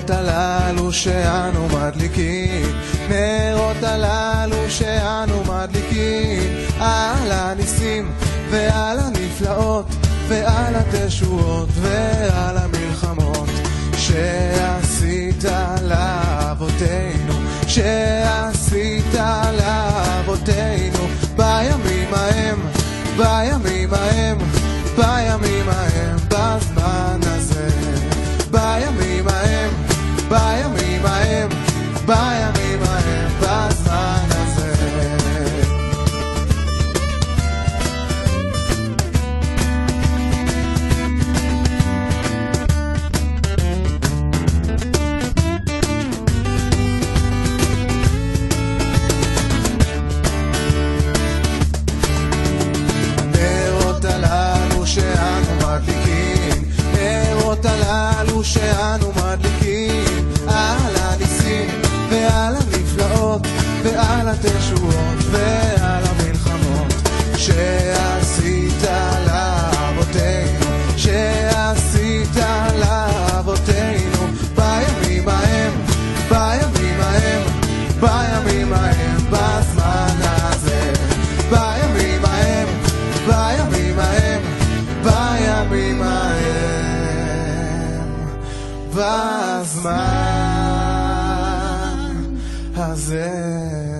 נרות הללו שאנו מדליקים, נרות הללו שאנו מדליקים, על הניסים ועל הנפלאות ועל התשועות ועל המלחמות שעשית לאבותינו, שעשית לאבותינו בימים ההם, בימים ההם, בימים ההם, בזמן הזה, בימים ההם, בימים ההם, בימים ההם, בזמן הזה. הללו שאנו מדליקים, על הניסים ועל הנפלאות ועל התשועות ועל המלחמות שעשית לאבותינו, שעשית לאבותינו בימים ההם, בימים ההם, בימים ההם, בזמן הזה, בימים ההם, בימים ההם, בימים ההם, בזמן הזה.